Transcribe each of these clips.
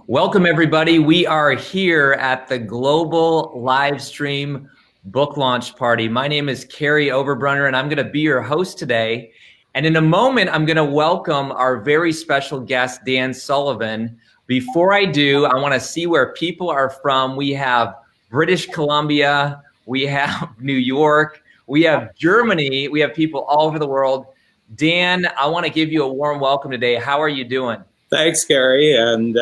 Welcome, everybody. We are here at the global live stream book launch party. My name is Kary Oberbrunner, and I'm going to be your host today. And in a moment, I'm going to welcome our very special guest, Dan Sullivan. Before I do, I want to see where people are from. We have British Columbia, we have New York, we have Germany, we have people all over the world. Dan, I want to give you a warm welcome today. How are you doing? Thanks, Kary. And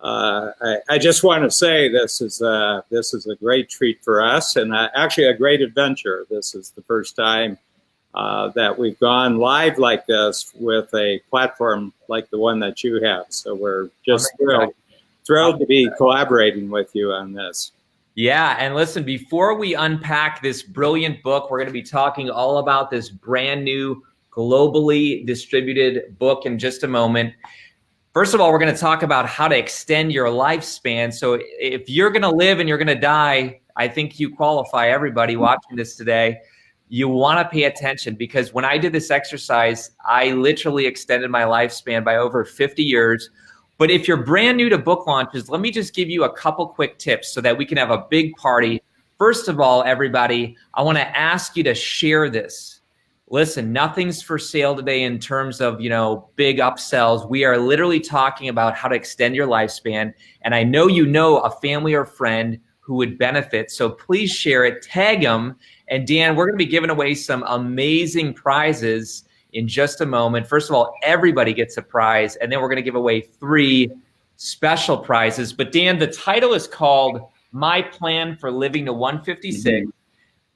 I just want to say this is a great treat for us, and actually a great adventure. This is the first time that we've gone live like this with a platform like the one that you have. So we're just thrilled to be collaborating with you on this. Yeah, and listen, before we unpack this brilliant book, we're going to be talking all about this brand new globally distributed book in just a moment. First of all, we're going to talk about how to extend your lifespan. So if you're going to live and you're going to die, I think you qualify, everybody watching this today. You want to pay attention, because when I did this exercise, I literally extended my lifespan by over 50 years. But if you're brand new to book launches, let me just give you a couple quick tips so that we can have a big party. First of all, everybody, I want to ask you to share this. Listen, nothing's for sale today in terms of, big upsells. We are literally talking about how to extend your lifespan. And I know you know a family or friend who would benefit. So please share it, tag them. And Dan, we're going to be giving away some amazing prizes in just a moment. First of all, everybody gets a prize. And then we're going to give away 3 special prizes. But Dan, the title is called My Plan for Living to 156.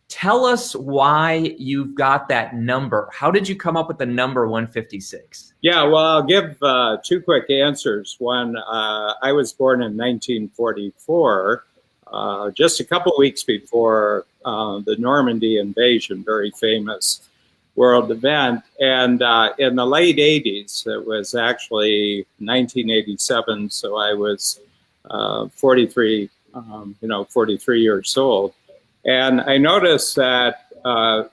Tell us why you've got that number. How did you come up with the number 156? Yeah, well, I'll give 2 quick answers. One, I was born in 1944, just a couple of weeks before the Normandy invasion, very famous world event. And in the late 80s, it was actually 1987, so I was 43 years old. And I noticed that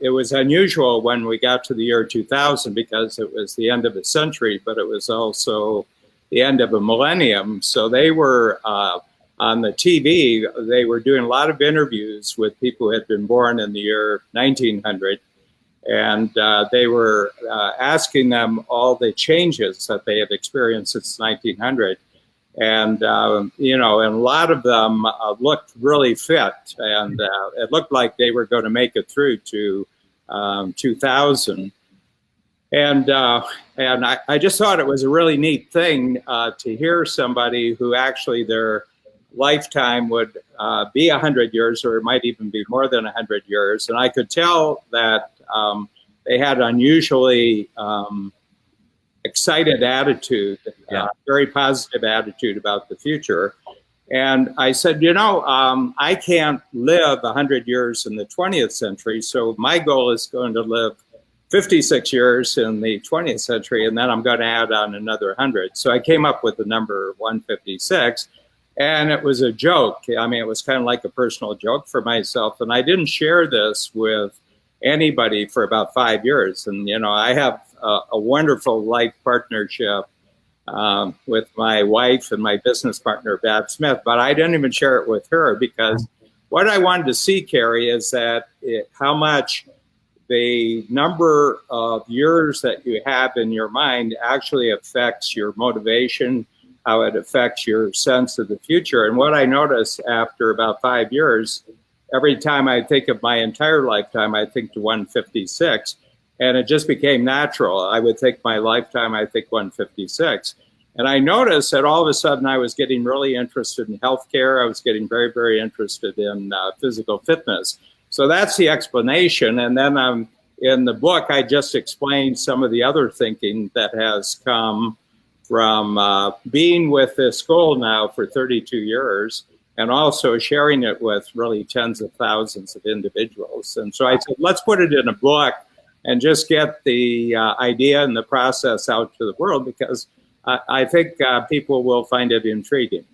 it was unusual when we got to the year 2000, because it was the end of a century, but it was also the end of a millennium. So they were on the TV, they were doing a lot of interviews with people who had been born in the year 1900. And they were asking them all the changes that they had experienced since 1900. And, and a lot of them looked really fit, and it looked like they were going to make it through to 2000. And I just thought it was a really neat thing to hear somebody who actually their lifetime would be 100 years, or it might even be more than 100 years. And I could tell that they had unusually excited attitude, very positive attitude about the future. And I said, I can't live 100 years in the 20th century, so my goal is going to live 56 years in the 20th century, and then I'm going to add on another 100. So I came up with the number 156, and it was a joke. I mean, it was kind of like a personal joke for myself, and I didn't share this with anybody for about 5 years. And, I have a wonderful life partnership with my wife and my business partner, Bab Smith, but I didn't even share it with her, because what I wanted to see, Kary, is that how much the number of years that you have in your mind actually affects your motivation, how it affects your sense of the future. And what I noticed after about 5 years, every time I think of my entire lifetime, I think to 156. And it just became natural. I would think my lifetime, I think 156. And I noticed that all of a sudden I was getting really interested in healthcare. I was getting very, very interested in physical fitness. So that's the explanation. And then in the book, I just explained some of the other thinking that has come from being with this goal now for 32 years, and also sharing it with really tens of thousands of individuals. And so I said, let's put it in a book and just get the idea and the process out to the world, because I think people will find it intriguing.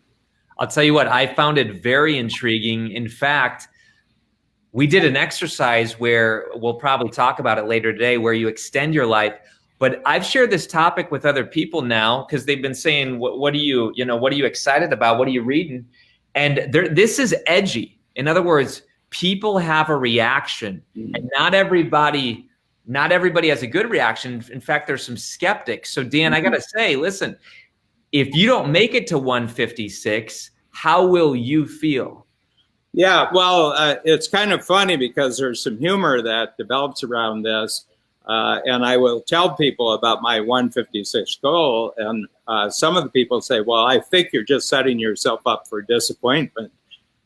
I'll tell you what, I found it very intriguing. In fact, we did an exercise where we'll probably talk about it later today, where you extend your life. But I've shared this topic with other people now because they've been saying, what are you excited about? What are you reading? And this is edgy. In other words, people have a reaction, and not everybody has a good reaction. In fact, there's some skeptics. So Dan, I got to say, listen, if you don't make it to 156, how will you feel? Yeah, well, it's kind of funny because there's some humor that develops around this. And I will tell people about my 156 goal. And some of the people say, well, I think you're just setting yourself up for disappointment.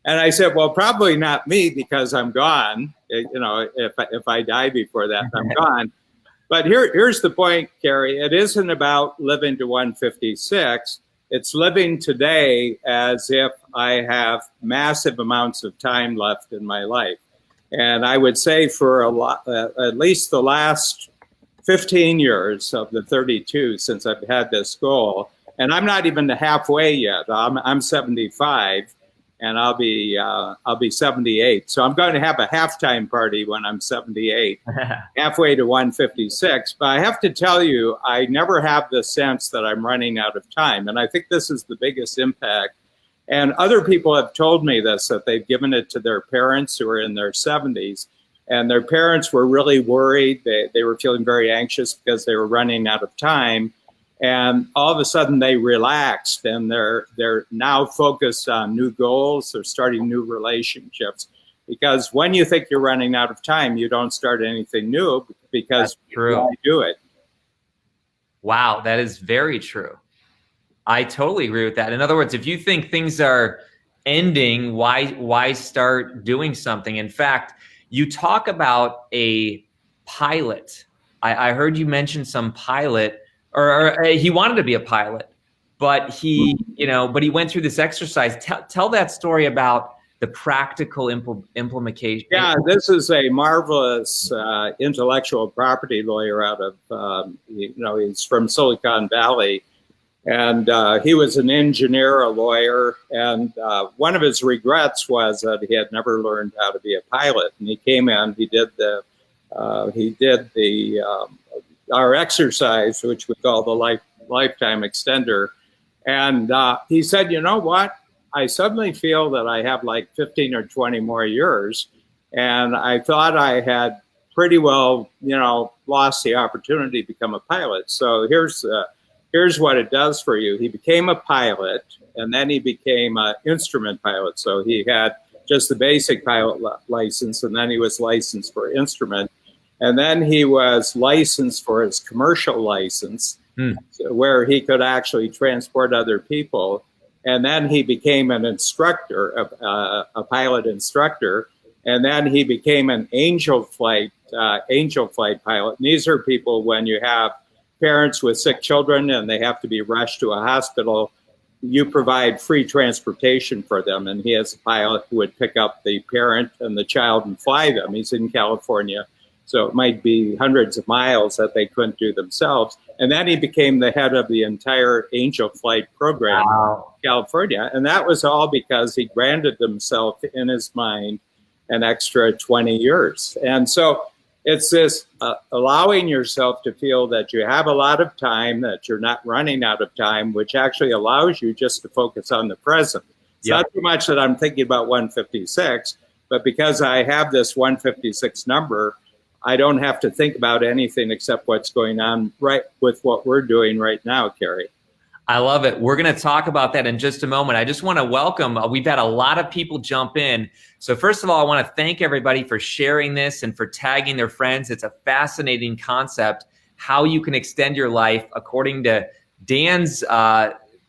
And I said, well, probably not me, because I'm gone. If I die before that, I'm gone. But here's the point, Kary. It isn't about living to 156. It's living today as if I have massive amounts of time left in my life. And I would say for at least the last 15 years of the 32 since I've had this goal, and I'm not even halfway yet. I'm 75, and I'll be 78. So I'm going to have a halftime party when I'm 78, halfway to 156. But I have to tell you, I never have the sense that I'm running out of time, and I think this is the biggest impact. And other people have told me this, that they've given it to their parents who are in their 70s, and their parents were really worried. They were feeling very anxious because they were running out of time. And all of a sudden they relaxed, and they're now focused on new goals. They're starting new relationships, because when you think you're running out of time, you don't start anything new, because you do it. Wow, that is very true. I totally agree with that. In other words, if you think things are ending, why start doing something? In fact, you talk about a pilot. I heard you mention some pilot, or he wanted to be a pilot, but he went through this exercise. Tell that story about the practical implementation. Yeah, this is a marvelous intellectual property lawyer out of, he's from Silicon Valley. And he was an engineer, a lawyer, and one of his regrets was that he had never learned how to be a pilot. And he came in, he did our exercise, which we call the lifetime extender, and he said, you know what? I suddenly feel that I have like 15 or 20 more years, and I thought I had pretty well, lost the opportunity to become a pilot. So here's what it does for you. He became a pilot, and then he became an instrument pilot. So he had just the basic pilot license, and then he was licensed for instrument. And then he was licensed for his commercial license, where he could actually transport other people. And then he became an instructor, a pilot instructor. And then he became an angel flight pilot. And these are people, when you have parents with sick children and they have to be rushed to a hospital, you provide free transportation for them. And he has a pilot who would pick up the parent and the child and fly them. He's in California, so it might be hundreds of miles that they couldn't do themselves. And then he became the head of the entire angel flight program in California. And that was all because he granted himself in his mind an extra 20 years. And so it's this allowing yourself to feel that you have a lot of time, that you're not running out of time, which actually allows you just to focus on the present. It's not too much that I'm thinking about 156, but because I have this 156 number, I don't have to think about anything except what's going on right with what we're doing right now, Kary. I love it. We're going to talk about that in just a moment. I just want to welcome, we've had a lot of people jump in. So first of all, I want to thank everybody for sharing this and for tagging their friends. It's a fascinating concept, how you can extend your life according to Dan's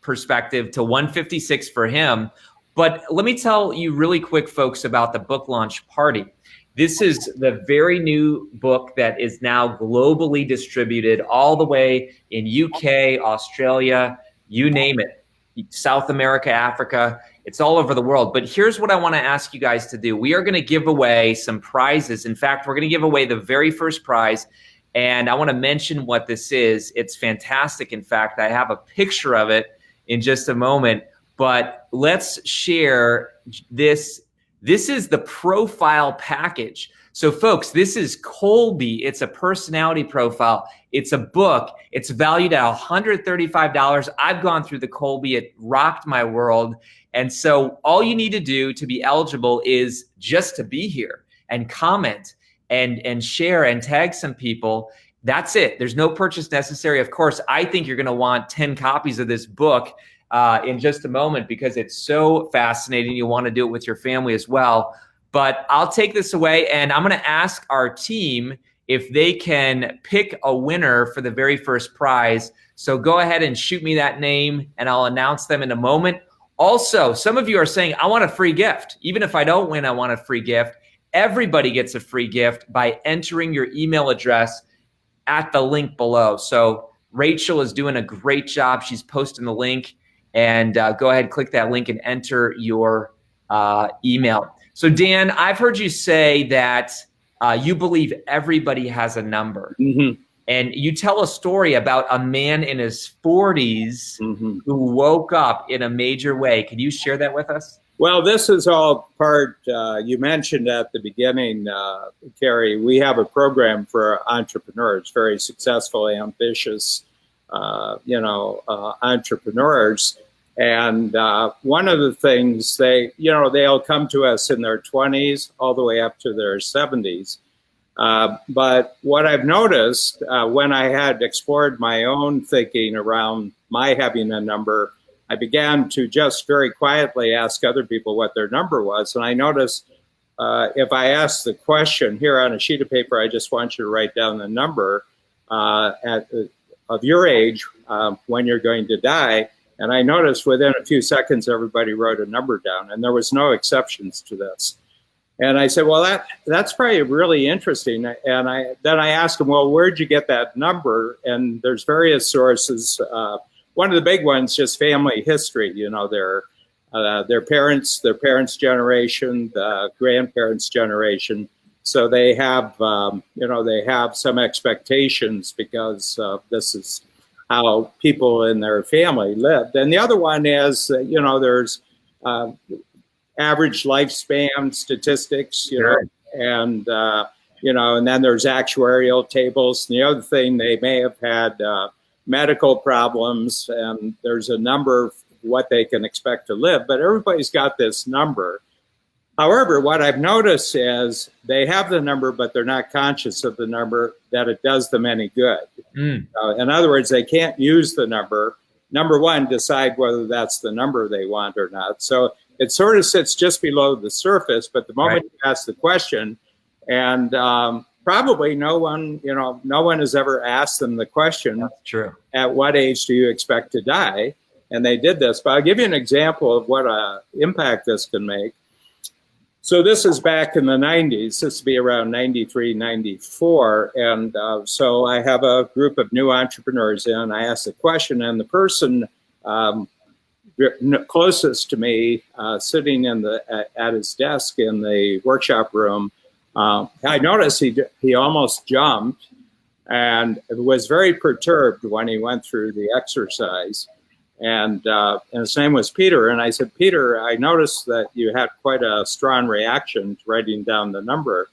perspective to 156 for him. But let me tell you really quick, folks, about the book launch party. This is the very new book that is now globally distributed all the way in UK, Australia, you name it, South America, Africa, it's all over the world. But here's what I want to ask you guys to do. We are going to give away some prizes. In fact, we're going to give away the very first prize. And I want to mention what this is. It's fantastic. In fact, I have a picture of it in just a moment. But let's share this. This is the profile package. So folks, this is Kolbe. It's a personality profile. It's a book. It's valued at $135. I've gone through the Kolbe. It rocked my world. And so all you need to do to be eligible is just to be here and comment and share and tag some people. That's it. There's no purchase necessary. Of course, I think you're going to want 10 copies of this book in just a moment because it's so fascinating. You want to do it with your family as well. But I'll take this away and I'm going to ask our team if they can pick a winner for the very first prize. So go ahead and shoot me that name and I'll announce them in a moment. Also, some of you are saying, I want a free gift. Even if I don't win, I want a free gift. Everybody gets a free gift by entering your email address at the link below. So Rachel is doing a great job. She's posting the link and go ahead, click that link and enter your email. So Dan, I've heard you say that you believe everybody has a number. Mm-hmm. And you tell a story about a man in his 40s mm-hmm. who woke up in a major way. Can you share that with us? Well, this is all part, you mentioned at the beginning, Kary, we have a program for entrepreneurs, very successful, ambitious, entrepreneurs. And one of the things they'll come to us in their 20s all the way up to their 70s. But what I've noticed when I had explored my own thinking around my having a number, I began to just very quietly ask other people what their number was. And I noticed if I asked the question here on a sheet of paper, I just want you to write down the number of your age when you're going to die. And I noticed within a few seconds, everybody wrote a number down, and there was no exceptions to this. And I said, well, that's probably really interesting. And then I asked them, well, where'd you get that number? And there's various sources. One of the big ones, just family history. Their parents' generation, the grandparents' generation. So they have, they have some expectations because this is how people in their family lived. And the other one is, there's average lifespan statistics, and then there's actuarial tables. And the other thing, they may have had medical problems, and there's a number of what they can expect to live, but everybody's got this number. However, what I've noticed is they have the number, but they're not conscious of the number, that it does them any good. In other words, they can't use the number. Number one, decide whether that's the number they want or not. So it sort of sits just below the surface, but the moment you ask the question, and probably no one has ever asked them the question, that's true, at what age do you expect to die? And they did this, but I'll give you an example of what impact this can make. So this is back in the 90s. This would be around 93, 94. And so I have a group of new entrepreneurs in. I ask the question, and the person closest to me, sitting at his desk in the workshop room, I noticed he almost jumped and was very perturbed when he went through the exercise. And his name was Peter. And I said, Peter, I noticed that you had quite a strong reaction to writing down the number.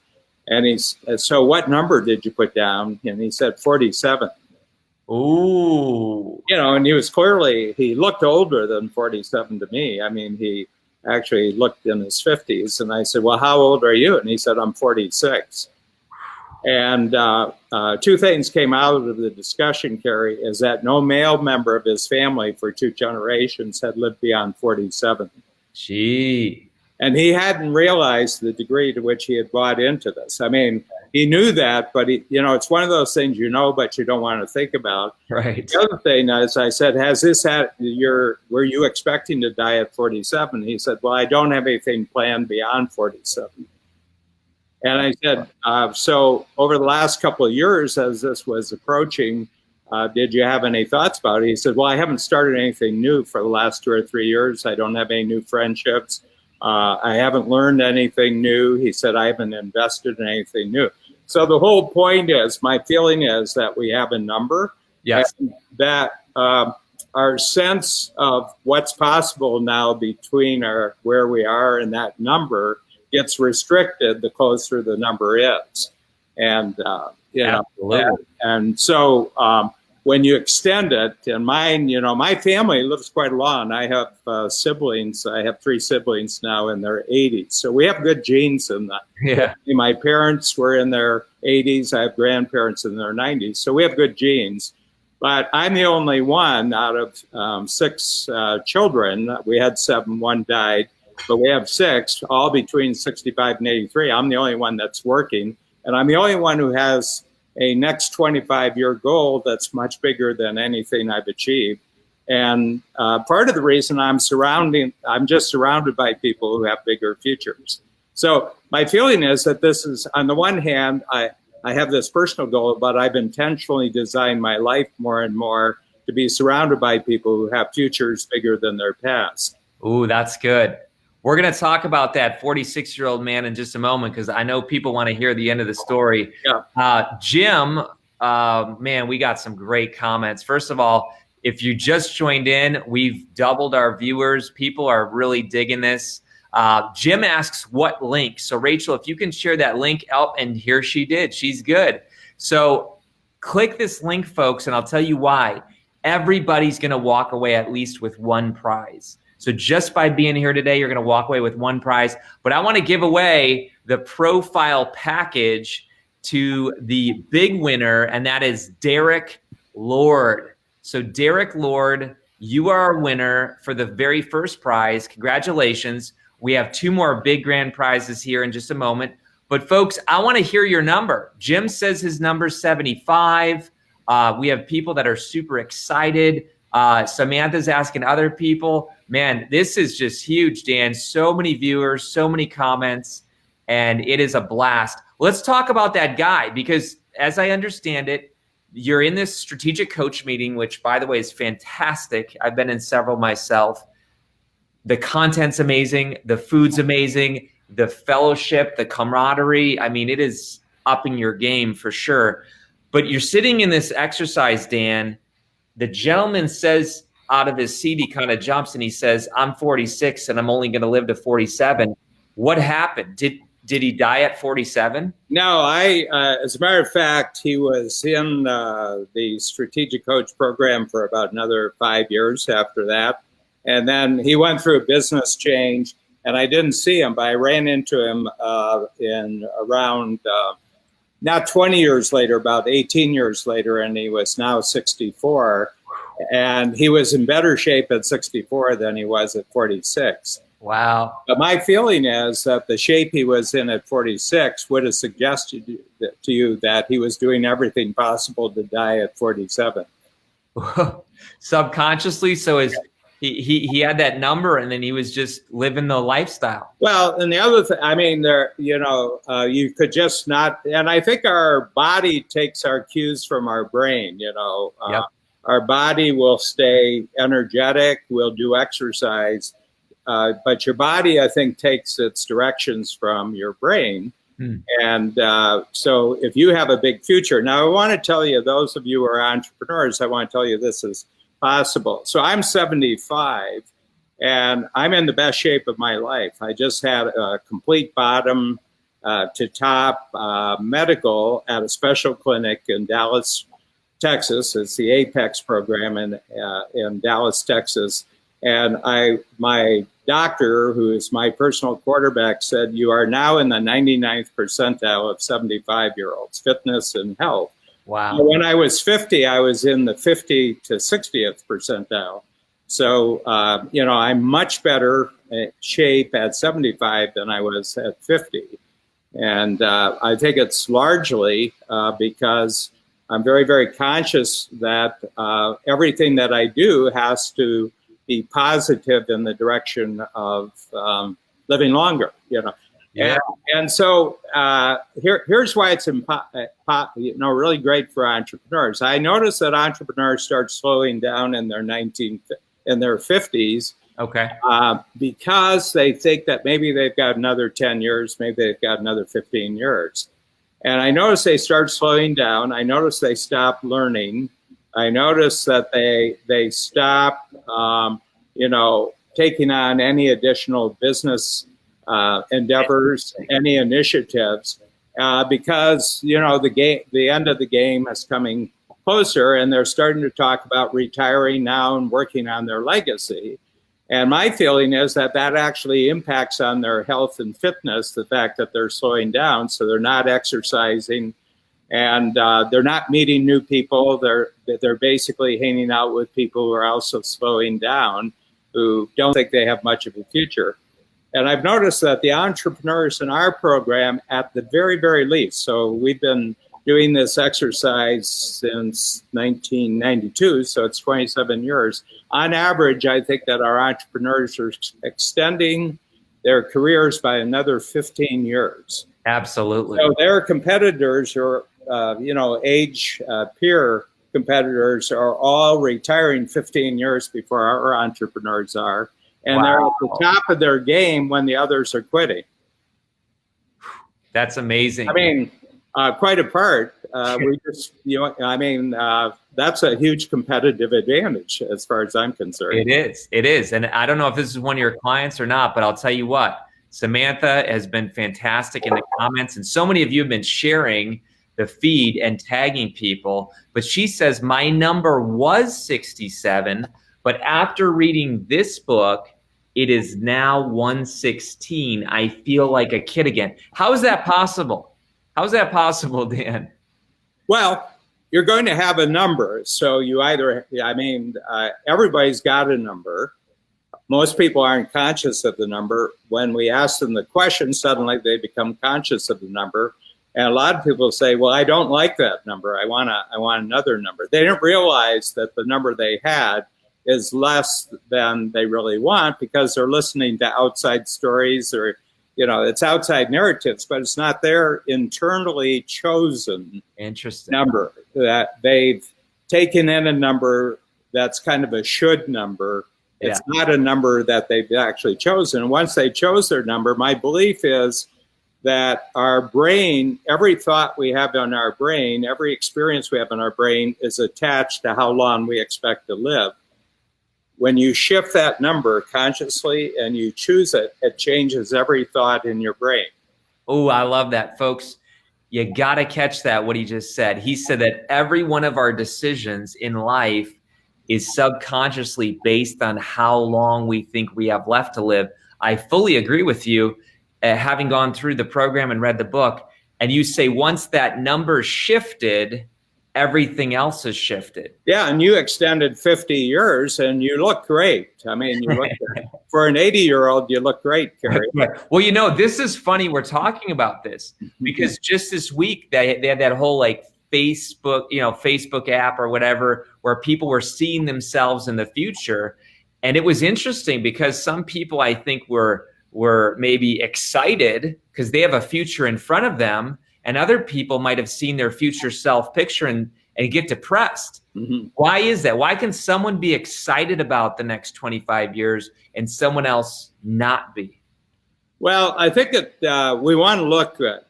And he said, so what number did you put down? And he said 47. Ooh. And he looked older than 47 to me. I mean, he actually looked in his 50s. And I said, well, how old are you? And he said, I'm 46. And two things came out of the discussion, Kary, is that no male member of his family for 2 generations had lived beyond 47. Gee. And he hadn't realized the degree to which he had bought into this. I mean, he knew that, but it's one of those things but you don't want to think about. Right. The other thing, as I said, were you expecting to die at 47? He said, well, I don't have anything planned beyond 47. And I said, so over the last couple of years, as this was approaching, did you have any thoughts about it? He said, well, I haven't started anything new for the last 2 or 3 years. I don't have any new friendships. I haven't learned anything new. He said, I haven't invested in anything new. So the whole point is, my feeling is that we have a number. Yes. And that our sense of what's possible now between where we are and that number gets restricted the closer the number is. And, and so when you extend it, and mine, my family lives quite long. I have siblings. I have 3 siblings now in their 80s. So we have good genes in that. Yeah. My parents were in their 80s. I have grandparents in their 90s. So we have good genes. But I'm the only one out of 6 children. We had 7, 1 died, but we have 6, all between 65 and 83. I'm the only one that's working. And I'm the only one who has a next 25-year goal that's much bigger than anything I've achieved. And part of the reason I'm just surrounded by people who have bigger futures. So my feeling is that this is, on the one hand, I have this personal goal, but I've intentionally designed my life more and more to be surrounded by people who have futures bigger than their past. Ooh, that's good. We're going to talk about that 46-year-old man in just a moment, because I know people want to hear the end of the story. Yeah. Jim, man, we got some great comments. First of all, if you just joined in, we've doubled our viewers. People are really digging this. Jim asks what link. So Rachel, if you can share that link out, and here she did. She's good. So click this link, folks, and I'll tell you why. Everybody's going to walk away at least with 1 prize. So just by being here today, you're going to walk away with 1 prize. But I want to give away the profile package to the big winner, and that is Derek Lord. So Derek Lord, you are a winner for the very first prize. Congratulations. We have 2 more big grand prizes here in just a moment. But folks, I want to hear your number. Jim says his number's 75. We have people that are super excited. Samantha's asking other people. Man, this is just huge, Dan. So many viewers, so many comments, and it is a blast. Let's talk about that guy, because as I understand it, you're in this strategic coach meeting, which, by the way, is fantastic. I've been in several myself. The content's amazing. The food's amazing. The fellowship, the camaraderie. I mean, it is upping your game for sure. But you're sitting in this exercise, Dan. The gentleman says out of his seat, he kind of jumps and he says, I'm 46 and I'm only going to live to 47. What happened? Did he die at 47? No, as a matter of fact, he was in the strategic coach program for about another 5 years after that. And then he went through a business change, and I didn't see him, but I ran into him in around not 20 years later, about 18 years later, and he was now 64. And he was in better shape at 64 than he was at 46. Wow. But my feeling is that the shape he was in at 46 would have suggested to you that he was doing everything possible to die at 47. Subconsciously, so he had that number, and then he was just living the lifestyle. Well, and the other thing, I mean, you could just not, and I think our body takes our cues from our brain, Yep. Our body will stay energetic, we'll do exercise, but your body, I think, takes its directions from your brain. And so if you have a big future, now I want to tell you, those of you who are entrepreneurs, I want to tell you this is possible. So I'm 75 and I'm in the best shape of my life. I just had a complete bottom to top medical at a special clinic in Dallas, Texas. It's the Apex program in Dallas, Texas. And my doctor, who is my personal quarterback, said, you are now in the 99th percentile of 75-year-olds, fitness and health. Wow. When I was 50, I was in the 50 to 60th percentile. So, I'm much better shape at 75 than I was at 50. And I think it's largely because I'm very, very conscious that everything that I do has to be positive in the direction of living longer, Yeah. And so here's why it's really great for entrepreneurs. I notice that entrepreneurs start slowing down in their 50s. Okay. Because they think that maybe they've got another 10 years, maybe they've got another 15 years. And I notice they start slowing down. I notice they stop learning. I notice that they stop, taking on any additional business endeavors, any initiatives, because the end of the game is coming closer, and they're starting to talk about retiring now and working on their legacy. And my feeling is that actually impacts on their health and fitness, the fact that they're slowing down, so they're not exercising, and they're not meeting new people. They're basically hanging out with people who are also slowing down, who don't think they have much of a future. And I've noticed that the entrepreneurs in our program, at the very, very least, so we've been doing this exercise since 1992, so it's 27 years. On average, I think that our entrepreneurs are extending their careers by another 15 years. Absolutely. So their competitors are, peer competitors are all retiring 15 years before our entrepreneurs are. And They're at the top of their game when the others are quitting. That's amazing. I mean, quite apart. That's a huge competitive advantage as far as I'm concerned. It is. And I don't know if this is one of your clients or not, but I'll tell you what, Samantha has been fantastic in the comments, and so many of you have been sharing the feed and tagging people. But she says, my number was 67, but after reading this book, it is now 116. I feel like a kid again. How is that possible? How is that possible, Dan? Well, you're going to have a number. So everybody's got a number. Most people aren't conscious of the number. When we ask them the question, suddenly they become conscious of the number. And a lot of people say, well, I don't like that number. I want another number. They didn't realize that the number they had is less than they really want, because they're listening to outside stories, or it's outside narratives, but it's not their internally chosen number. That they've taken in a number that's kind of a should number. It's not a number that they've actually chosen. And once they chose their number, my belief is that our brain, every thought we have in our brain, every experience we have in our brain is attached to how long we expect to live. When you shift that number consciously and you choose it, it changes every thought in your brain. Oh, I love that, folks. You got to catch that, what he just said. He said that every one of our decisions in life is subconsciously based on how long we think we have left to live. I fully agree with you, having gone through the program and read the book. And you say once that number shifted, everything else has shifted. Yeah, and you extended 50 years and you look great. I mean, you look for an 80-year-old, you look great, Kary. Well, this is funny. We're talking about this because just this week they had that whole Facebook app or whatever, where people were seeing themselves in the future. And it was interesting because some people, I think, were maybe excited because they have a future in front of them. And other people might have seen their future self picture and get depressed. Mm-hmm. Why is that? Why can someone be excited about the next 25 years and someone else not be? Well, I think that we want to look at,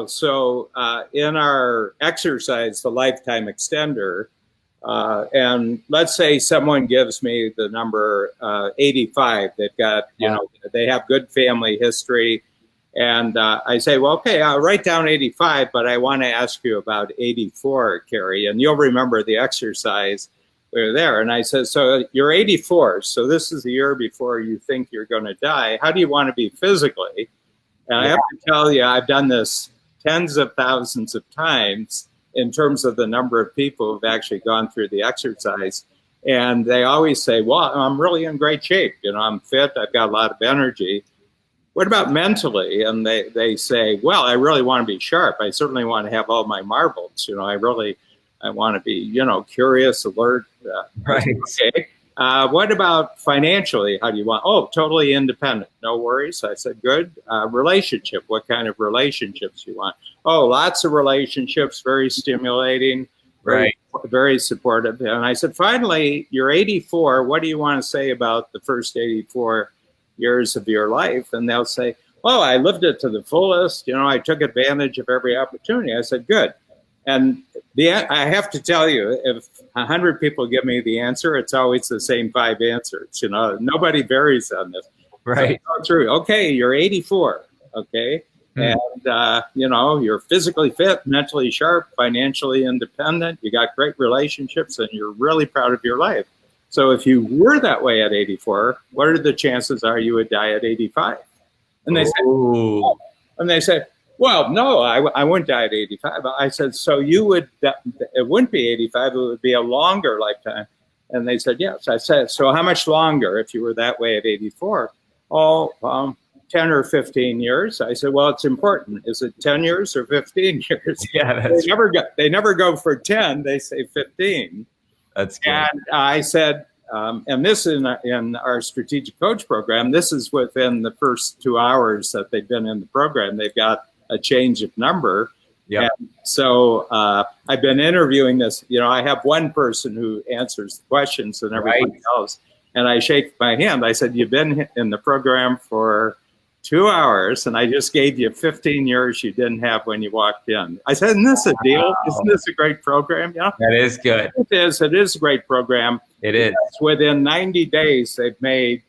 so in our exercise, the lifetime extender, and let's say someone gives me the number 85. They've got, they have good family history. And I say, well, okay, I'll write down 85, but I want to ask you about 84, Kary. And you'll remember the exercise. We were there. And I said, so you're 84. So this is the year before you think you're going to die. How do you want to be physically? And I have to tell you, I've done this tens of thousands of times in terms of the number of people who've actually gone through the exercise. And they always say, well, I'm really in great shape. I'm fit. I've got a lot of energy. What about mentally? And they say, well, I really want to be sharp. I certainly want to have all my marbles. I want to be, curious, alert. Right. Okay. What about financially? How do you want? Oh, totally independent. No worries. I said, good. Relationship. What kind of relationships you want? Oh, lots of relationships, very stimulating, very supportive. And I said, finally, you're 84. What do you want to say about the first 84 years of your life? And they'll say, oh, I lived it to the fullest. I took advantage of every opportunity. I said, good. And I have to tell you, if 100 people give me the answer, it's always the same 5 answers. Nobody varies on this. Right. So go through, okay, you're 84, okay? And, you're physically fit, mentally sharp, financially independent, you got great relationships, and you're really proud of your life. So if you were that way at 84, what are the chances are you would die at 85? And they said, well, no, I wouldn't die at 85. I said, so you would, it wouldn't be 85, it would be a longer lifetime. And they said, yes. I said, so how much longer if you were that way at 84? Oh, 10 or 15 years. I said, well, it's important. Is it 10 years or 15 years? Yeah, they never go for 10. They say 15. That's good. And I said, and this in our strategic coach program, this is within the first 2 hours that they've been in the program, they've got a change of number. Yeah. So I've been interviewing this. I have one person who answers the questions and everybody else. And I shake my hand. I said, you've been in the program for 2 hours, and I just gave you 15 years you didn't have when you walked in. I said, isn't this a deal? Wow. Isn't this a great program? That is good. It is. It is a great program. It is. Within 90 days, they've made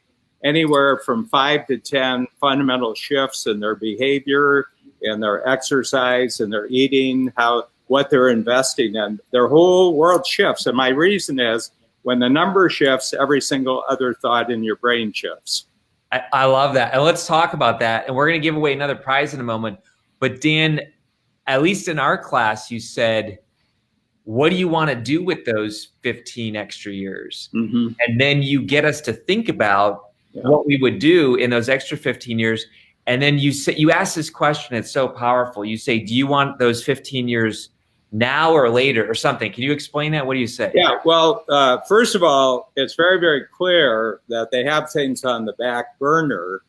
anywhere from 5 to 10 fundamental shifts in their behavior, in their exercise, in their eating, what they're investing in. Their whole world shifts. And my reason is, when the number shifts, every single other thought in your brain shifts. I love that. And let's talk about that. And we're going to give away another prize in a moment. But Dan, at least in our class, you said, what do you want to do with those 15 extra years? Mm-hmm. And then you get us to think about what we would do in those extra 15 years. And then you ask this question. It's so powerful. You say, do you want those 15 years now or later or something? Can you explain that? What do you say? Yeah, well, first of all, it's very, very clear that they have things on the back burner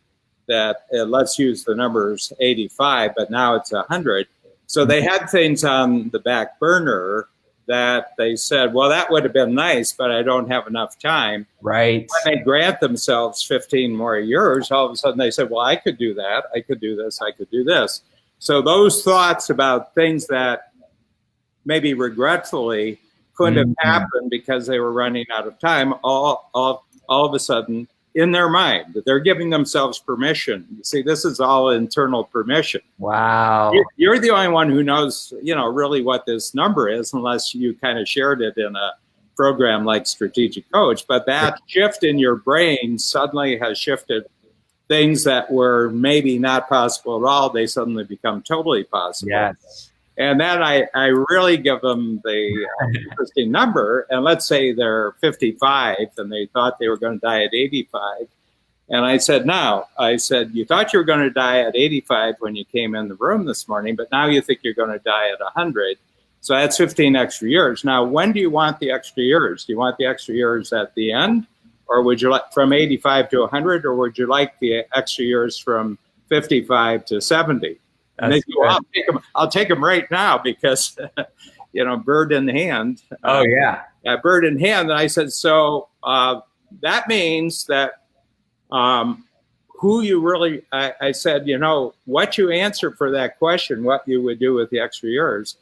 that, let's use the numbers 85, but now it's 100. So they had things on the back burner that they said, well, that would have been nice, but I don't have enough time. Right. When they grant themselves 15 more years, all of a sudden they said, well, I could do that. I could do this. I could do this. So those thoughts about things that maybe regretfully couldn't have happened because they were running out of time, all of a sudden in their mind, they're giving themselves permission. You see, this is all internal permission. Wow. You're the only one who knows, really what this number is, unless you kind of shared it in a program like Strategic Coach. But that shift in your brain suddenly has shifted things that were maybe not possible at all. They suddenly become totally possible. Yes. And then I really give them the interesting number. And let's say they're 55 and they thought they were going to die at 85. And I said, you thought you were going to die at 85 when you came in the room this morning, but now you think you're going to die at 100. So that's 15 extra years. Now, when do you want the extra years? Do you want the extra years at the end? Or would you like from 85 to 100? Or would you like the extra years from 55 to 70? And they go, I'll take them right now because, bird in hand. Oh, yeah. Bird in hand. And I said, so that means that who you really, I said, what you answer for that question, what you would do with the extra years,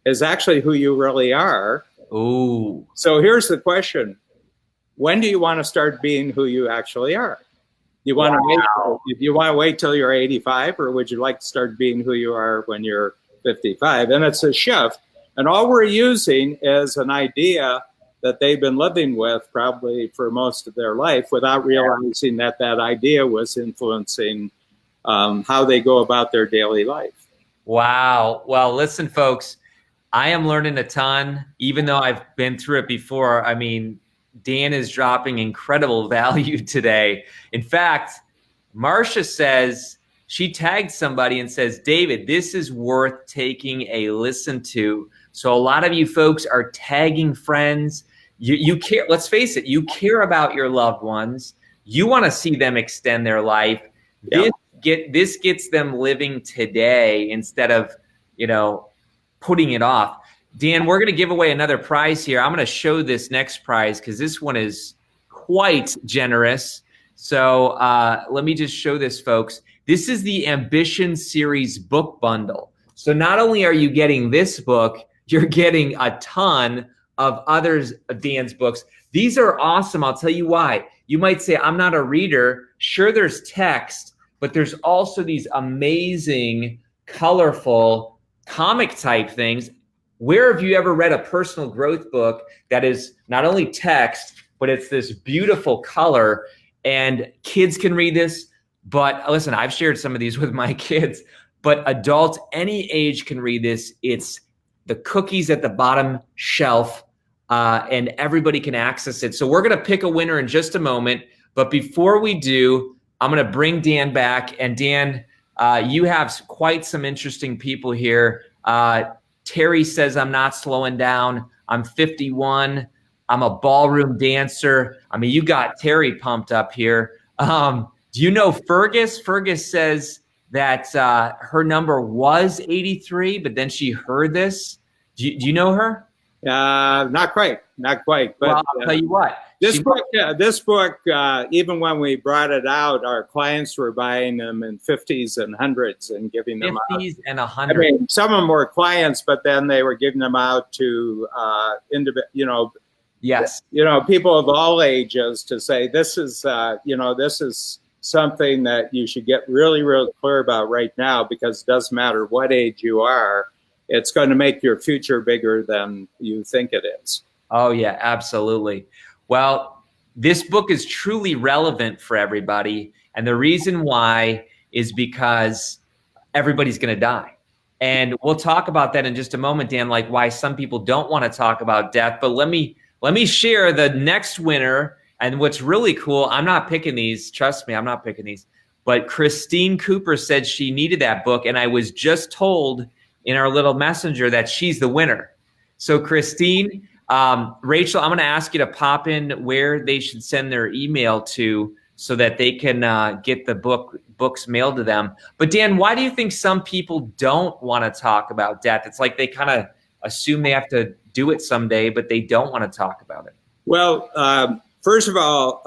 is actually who you really are. Ooh. So here's the question. When do you want to start being who you actually are? You want to wait till you're 85, or would you like to start being who you are when you're 55? And it's a shift. And all we're using is an idea that they've been living with probably for most of their life without realizing that idea was influencing how they go about their daily life. Wow. Well, listen, folks, I am learning a ton, even though I've been through it before. I mean, Dan is dropping incredible value today. In fact, Marcia says, she tagged somebody and says, David, this is worth taking a listen to. So a lot of you folks are tagging friends. You care, let's face it, you care about your loved ones. You want to see them extend their life. Yeah. This gets them living today instead of, putting it off. Dan, we're going to give away another prize here. I'm going to show this next prize because this one is quite generous. So let me just show this, folks. This is the Ambition Series book bundle. So not only are you getting this book, you're getting a ton of others of Dan's books. These are awesome. I'll tell you why. you might say, I'm not a reader. Sure, there's text, but there's also these amazing, colorful comic type things. Where have you ever read a personal growth book that is not only text, but it's this beautiful color, and kids can read this? But listen, I've shared some of these with my kids, but adults, any age can read this. It's the cookies at the bottom shelf, and everybody can access it. So we're going to pick a winner in just a moment. But before we do, I'm going to bring Dan back. And Dan, you have quite some interesting people here. Terry says, I'm not slowing down. I'm 51. I'm a ballroom dancer. I mean, you got Terry pumped up here. Do you know Fergus? Fergus says that her number was 83, but then she heard this. Do you know her? Not quite. But well, I'll tell you what. This book, even when we brought it out, our clients were buying them in 50s and 100s and giving them out. 50s and 100s. I mean, some of them were clients, but then they were giving them out to, yes, people of all ages to say, this is something that you should get really, really clear about right now, because it doesn't matter what age you are. It's going to make your future bigger than you think it is. Oh, yeah, absolutely. Well, this book is truly relevant for everybody. And the reason why is because everybody's going to die. And we'll talk about that in just a moment, Dan, like why some people don't want to talk about death. But let me share the next winner. And what's really cool, I'm not picking these. Trust me, I'm not picking these. But Christine Cooper said she needed that book. And I was just told in our little messenger that she's the winner. So Christine, Rachel, I'm going to ask you to pop in where they should send their email to so that they can get the books mailed to them. But Dan, why do you think some people don't want to talk about death? It's like they kind of assume they have to do it someday, but they don't want to talk about it. Well, first of all,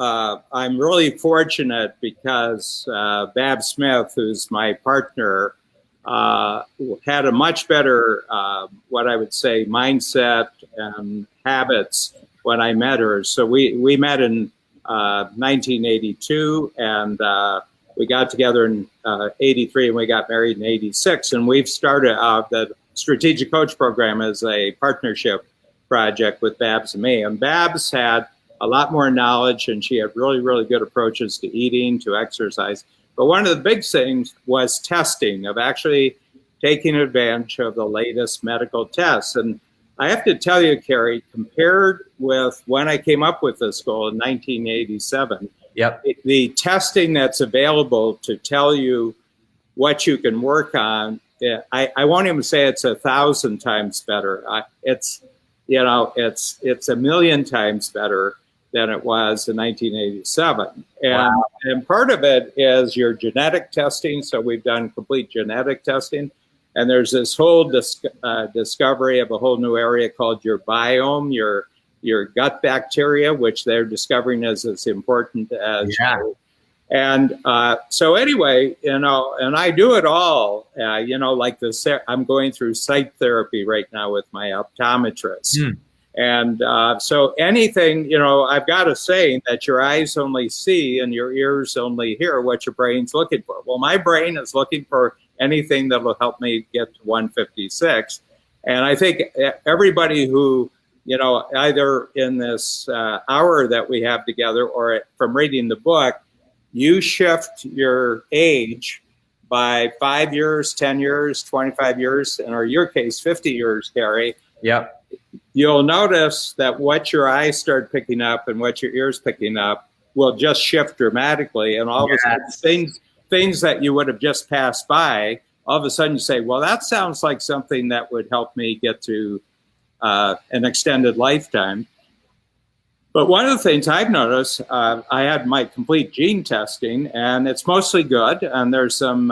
I'm really fortunate because Bab Smith, who's my partner, had a much better, what I would say, mindset and habits when I met her. So we met in 1982, and we got together in 83, and we got married in 86. And we've started out the Strategic Coach Program as a partnership project with Babs and me. And Babs had a lot more knowledge, and she had really, really good approaches to eating, to exercise. But one of the big things was testing, of actually taking advantage of the latest medical tests. And I have to tell you, Kary, compared with when I came up with this goal in 1987, yep, the testing that's available to tell you what you can work on, I won't even say it's 1,000 times better. It's a million times better than it was in 1987. Wow. And part of it is your genetic testing. So we've done complete genetic testing. And there's this whole discovery of a whole new area called your biome, your gut bacteria, which they're discovering is as important as you. And so anyway, and I do it all, like this. I'm going through sight therapy right now with my optometrist. Mm. And so anything, I've got a saying that your eyes only see and your ears only hear what your brain's looking for. Well, my brain is looking for anything that will help me get to 156. And I think everybody who, either in this hour that we have together or from reading the book, you shift your age by 5 years, 10 years, 25 years, and or your case, 50 years, Kary. Yep. You'll notice that what your eyes start picking up and what your ears picking up will just shift dramatically. And all of a sudden, things that you would have just passed by, all of a sudden you say, well, that sounds like something that would help me get to an extended lifetime. But one of the things I've noticed, I had my complete gene testing, and it's mostly good. And there's some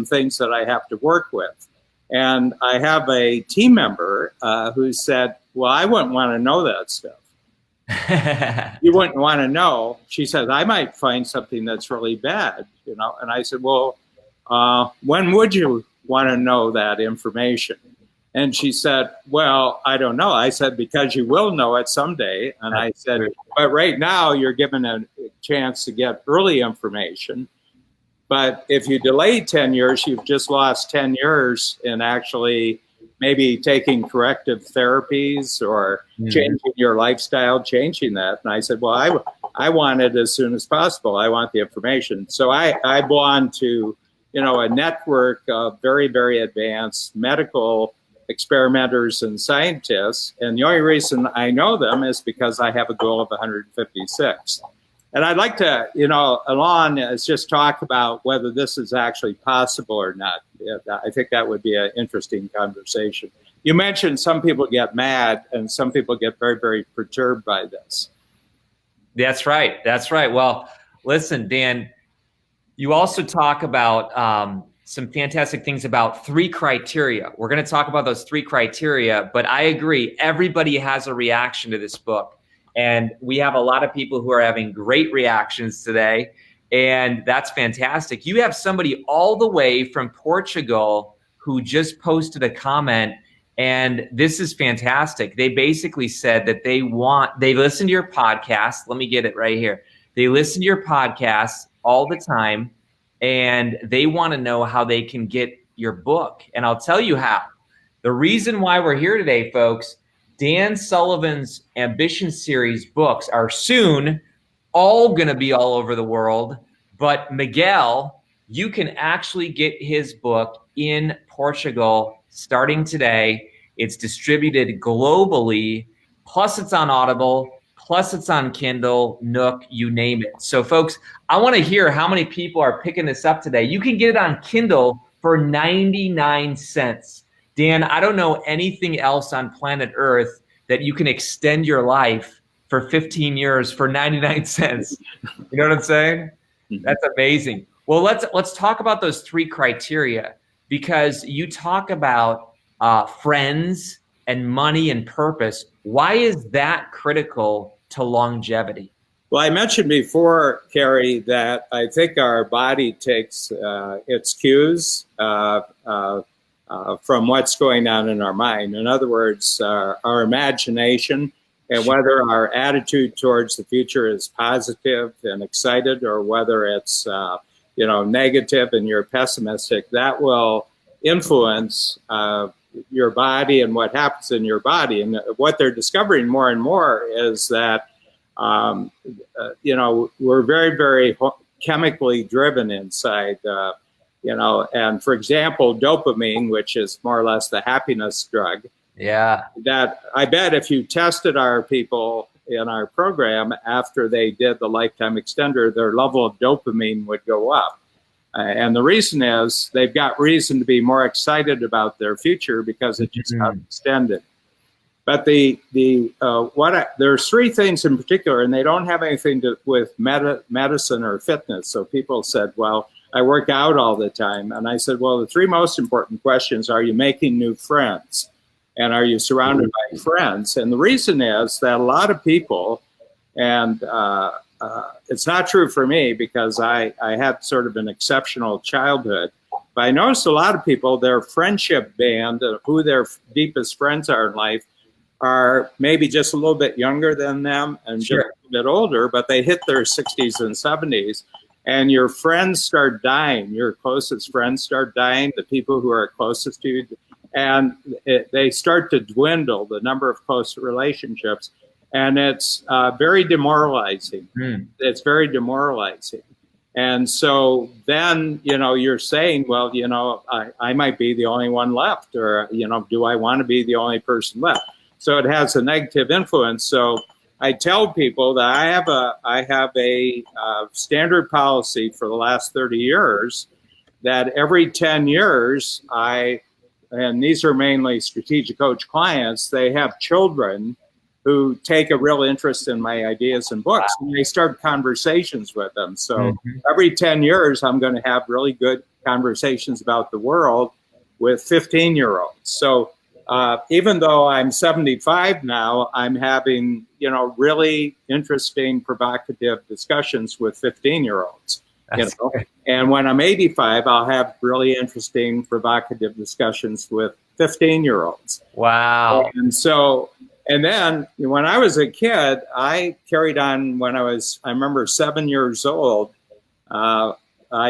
things that I have to work with. And I have a team member who said, well, I wouldn't want to know that stuff. You wouldn't want to know. She said, I might find something that's really bad, And I said, well, when would you want to know that information? And she said, well, I don't know. I said, because you will know it someday. And I said, but right now you're given a chance to get early information. But if you delay 10 years, you've just lost 10 years in actually maybe taking corrective therapies or changing your lifestyle, changing that. And I said, well, I want it as soon as possible. I want the information. So I belong to, a network of very, very advanced medical experimenters and scientists. And the only reason I know them is because I have a goal of 156. And I'd like to, Alon, just talk about whether this is actually possible or not. I think that would be an interesting conversation. You mentioned some people get mad and some people get very, very perturbed by this. That's right. That's right. Well, listen, Dan, you also talk about some fantastic things about 3 criteria. We're going to talk about those 3 criteria, but I agree, everybody has a reaction to this book. And we have a lot of people who are having great reactions today, and that's fantastic. You have somebody all the way from Portugal who just posted a comment, and this is fantastic. They basically said that they listen to your podcast. Let me get it right here. They listen to your podcast all the time, and they want to know how they can get your book. And I'll tell you how. The reason why we're here today, folks, Dan Sullivan's Ambition Series books are soon all going to be all over the world. But Miguel, you can actually get his book in Portugal starting today. It's distributed globally, plus it's on Audible, plus it's on Kindle, Nook, you name it. So folks, I want to hear how many people are picking this up today. You can get it on Kindle for 99 cents. Dan, I don't know anything else on planet Earth that you can extend your life for 15 years for 99 cents. You know what I'm saying? That's amazing. Well, let's talk about those 3 criteria, because you talk about friends and money and purpose. Why is that critical to longevity? Well, I mentioned before, Kary, that I think our body takes its cues from what's going on in our mind. In other words, our imagination, and whether our attitude towards the future is positive and excited, or whether it's negative and you're pessimistic, that will influence your body and what happens in your body. And what they're discovering more and more is that we're very, very chemically driven inside. And for example, dopamine, which is more or less the happiness drug. Yeah. That I bet if you tested our people in our program after they did the lifetime extender, their level of dopamine would go up. And the reason is they've got reason to be more excited about their future because it just got extended. But there's 3 things in particular, and they don't have anything to with medicine or fitness. So people said, well, I work out all the time. And I said, well, the 3 most important questions are you making new friends? And are you surrounded by friends? And the reason is that a lot of people, and it's not true for me because I had sort of an exceptional childhood, but I noticed a lot of people, their friendship band, who their deepest friends are in life, are maybe just a little bit younger than them and just a bit older, but they hit their 60s and 70s. And your friends start dying. Your closest friends start dying, the people who are closest to you. And they start to dwindle, the number of close relationships. And it's very demoralizing. It's very demoralizing. And so then, you're saying, well, I might be the only one left, or, do I want to be the only person left? So it has a negative influence. So I tell people that I have a standard policy for the last 30 years that every 10 years and these are mainly strategic coach clients, they have children who take a real interest in my ideas and books, and they start conversations with them. So every 10 years, I'm going to have really good conversations about the world with 15-year-olds. So even though I'm 75 now, I'm having, really interesting, provocative discussions with 15-year-olds. you know. And when I'm 85, I'll have really interesting, provocative discussions with 15-year-olds. Wow. And so, and then when I was a kid, I carried on when I remember 7 years old. I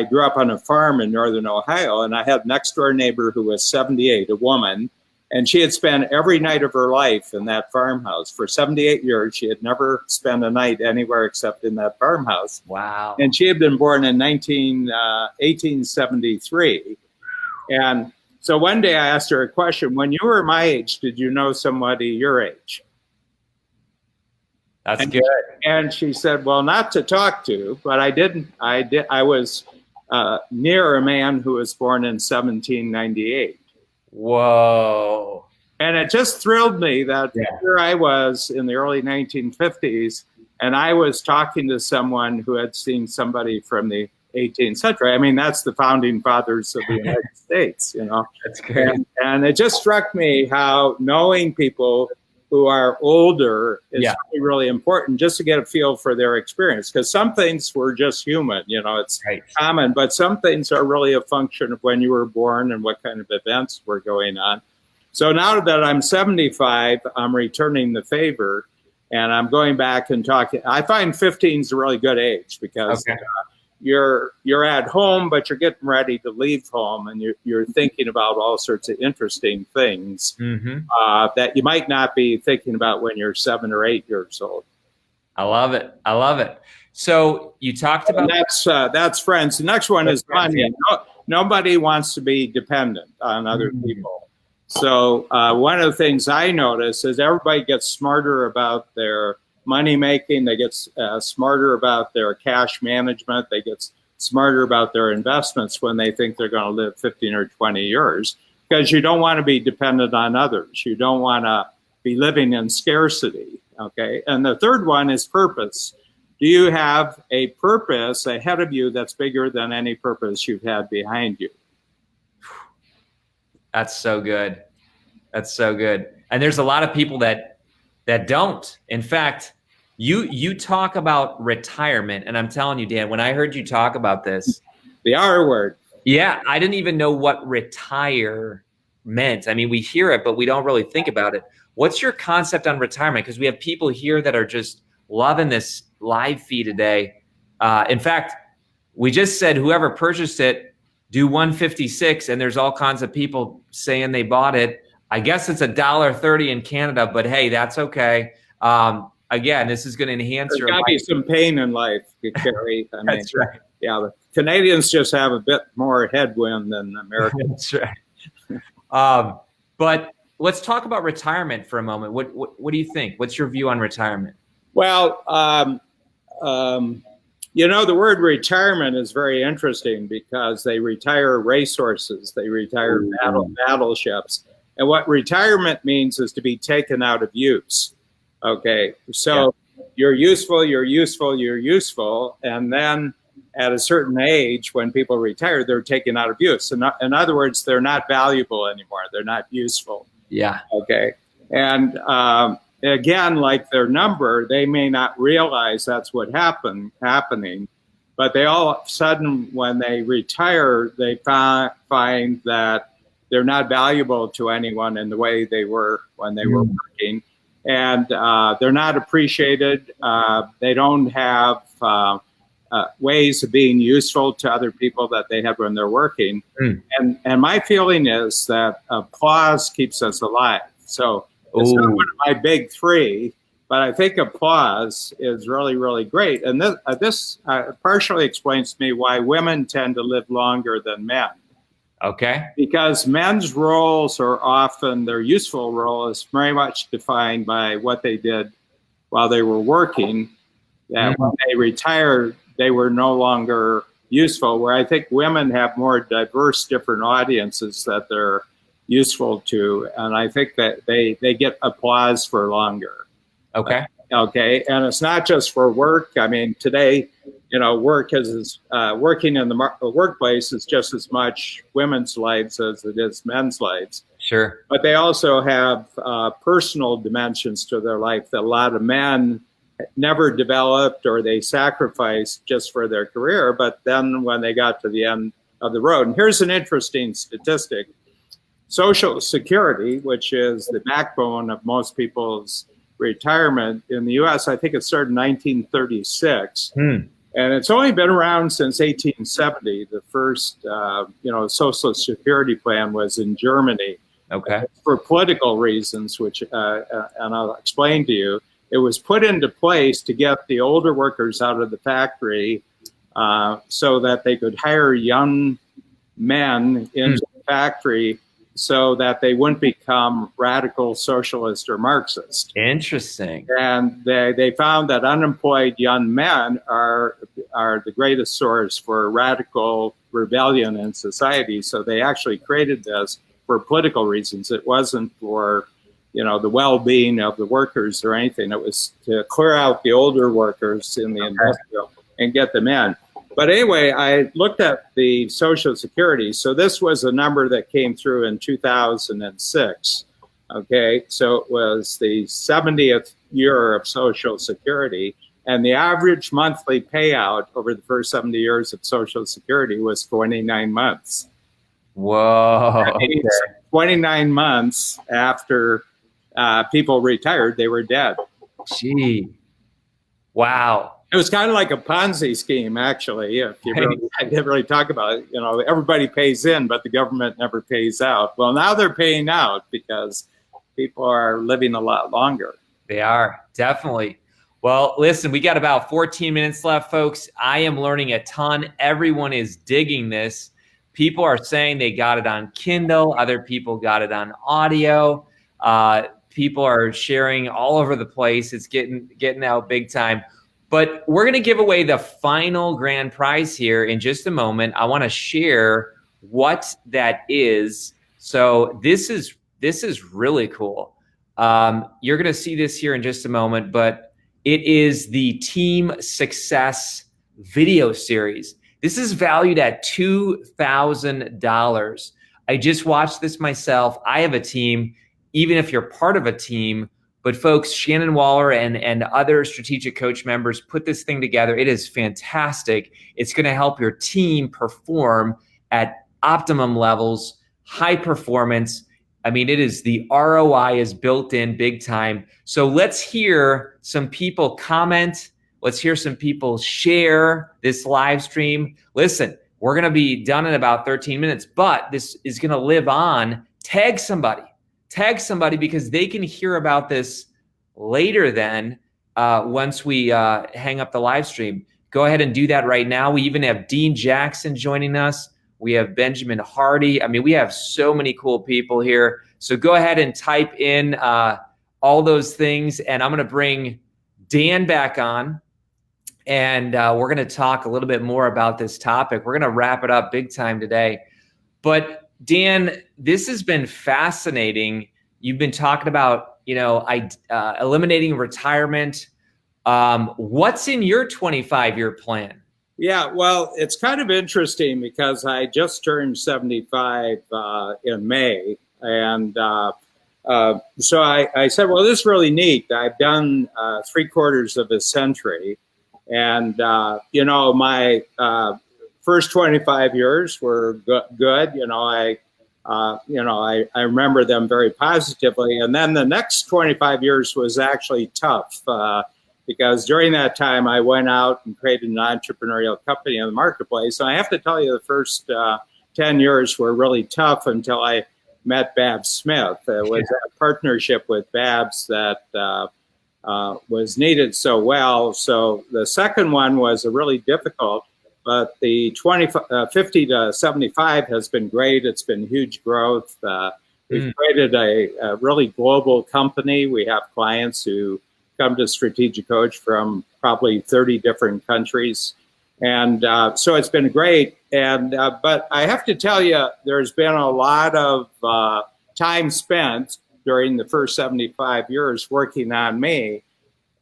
grew up on a farm in northern Ohio, and I had a next door neighbor who was 78, a woman, and she had spent every night of her life in that farmhouse. For 78 years, she had never spent a night anywhere except in that farmhouse. Wow. And she had been born in 1873. And so one day I asked her a question: when you were my age, did you know somebody your age? That's good. And she said, well, not to talk to, but I didn't. I was near a man who was born in 1798. Whoa. And it just thrilled me that here I was in the early 1950s, and I was talking to someone who had seen somebody from the 18th century. I mean, that's the founding fathers of the United States, you know. That's great. And it just struck me how knowing people who are older is really, really important, just to get a feel for their experience. Because some things were just human, you know, it's common, but some things are really a function of when you were born and what kind of events were going on. So now that I'm 75, I'm returning the favor, and I'm going back and talking. I find 15 is a really good age, because you're at home, but you're getting ready to leave home, and you're thinking about all sorts of interesting things that you might not be thinking about when you're 7 or 8 years old. I love it. I love it. So you talked about that's friends. The next one is money. Nobody wants to be dependent on other people. So one of the things I notice is everybody gets smarter about their money making. They get smarter about their cash management. They get smarter about their investments when they think they're going to live 15 or 20 years, because you don't want to be dependent on others. You don't want to be living in scarcity. Okay. And the third one is purpose. Do you have a purpose ahead of you that's bigger than any purpose you've had behind you? That's so good. That's so good. And there's a lot of people that don't. In fact, you talk about retirement, and I'm telling you, Dan, when I heard you talk about this, the R word. Yeah, I didn't even know what retire meant. I mean, we hear it, but we don't really think about it. What's your concept on retirement? Because we have people here that are just loving this live feed today. In fact, we just said whoever purchased it, do 156, and there's all kinds of people saying they bought it. I guess it's $1.30 in Canada, but hey, that's okay. Again, this is going to enhance your life. There's got to be some pain in life, Kary. I mean, that's right. Yeah, the Canadians just have a bit more headwind than Americans. That's right. But let's talk about retirement for a moment. What do you think? What's your view on retirement? Well, you know, the word retirement is very interesting, because they retire racehorses, they retire battleships. And what retirement means is to be taken out of use. Okay, so you're useful, you're useful, you're useful. And then at a certain age, when people retire, they're taken out of use. In other words, they're not valuable anymore. They're not useful. Yeah. Okay. And again, like their number, they may not realize that's what happening. But they all of a sudden, when they retire, they find that they're not valuable to anyone in the way they were when they were working. And they're not appreciated. They don't have ways of being useful to other people that they have when they're working. And my feeling is that applause keeps us alive. So it's not one of my big three, but I think applause is really, really great. And this partially explains to me why women tend to live longer than men. Okay. Because men's roles are often, their useful role is very much defined by what they did while they were working. That when they retired, they were no longer useful, where I think women have more diverse, different audiences that they're useful to. And I think that they get applause for longer. Okay. Okay. And it's not just for work. I mean, today, you know, working in the workplace is just as much women's lives as it is men's lives. Sure. But they also have personal dimensions to their life that a lot of men never developed or they sacrificed just for their career. But then when they got to the end of the road, and here's an interesting statistic. Social Security, which is the backbone of most people's retirement in the U.S., I think it started in 1936. And it's only been around since 1870. The first, Social Security plan was in Germany. Okay. For political reasons, which, and I'll explain to you, it was put into place to get the older workers out of the factory so that they could hire young men into the factory so that they wouldn't become radical socialist or Marxist. Interesting. And they found that unemployed young men are the greatest source for radical rebellion in society. So they actually created this for political reasons. It wasn't for, the well-being of the workers or anything. It was to clear out the older workers in the industrial and get them in. But anyway, I looked at the Social Security. So this was a number that came through in 2006. Okay, so it was the 70th year of Social Security. And the average monthly payout over the first 70 years of Social Security was 29 months. Whoa. Okay. 29 months after people retired, they were dead. Gee. Wow. It was kind of like a Ponzi scheme, actually. If you really talk about it, everybody pays in, but the government never pays out. Well, now they're paying out because people are living a lot longer. They are, definitely. Well, listen, we got about 14 minutes left, folks. I am learning a ton. Everyone is digging this. People are saying they got it on Kindle. Other people got it on audio. People are sharing all over the place. It's getting out big time. But we're going to give away the final grand prize here in just a moment. I want to share what that is. So this is really cool. You're going to see this here in just a moment, but it is the Team Success video series. This is valued at $2,000. I just watched this myself. I have a team, even if you're part of a team. But folks, Shannon Waller and other strategic coach members put this thing together. It is fantastic. It's going to help your team perform at optimum levels, high performance. I mean, the ROI is built in big time. So let's hear some people comment. Let's hear some people share this live stream. Listen, we're going to be done in about 13 minutes, but this is going to live on. Tag somebody because they can hear about this later then once we hang up the live stream. Go ahead and do that right now. We even have Dean Jackson joining us. We have Benjamin Hardy. I mean, we have so many cool people here. So go ahead and type in all those things. And I'm going to bring Dan back on. And we're going to talk a little bit more about this topic. We're going to wrap it up big time today. But Dan, this has been fascinating. You've been talking about, eliminating retirement. What's in your 25-year plan? Yeah, well, it's kind of interesting because I just turned 75 in May. And so I said, well, this is really neat. I've done 3/4 of a century. And, my first 25 years were good. I remember them very positively. And then the next 25 years was actually tough because during that time I went out and created an entrepreneurial company in the marketplace. And I have to tell you, the first 10 years were really tough until I met Babs Smith. It was a partnership with Babs that was needed so well. So the second one was really difficult. But the 50 to 75 has been great. It's been huge growth. We've created a really global company. We have clients who come to Strategic Coach from probably 30 different countries. And so it's been great. And but I have to tell you, there's been a lot of time spent during the first 75 years working on me.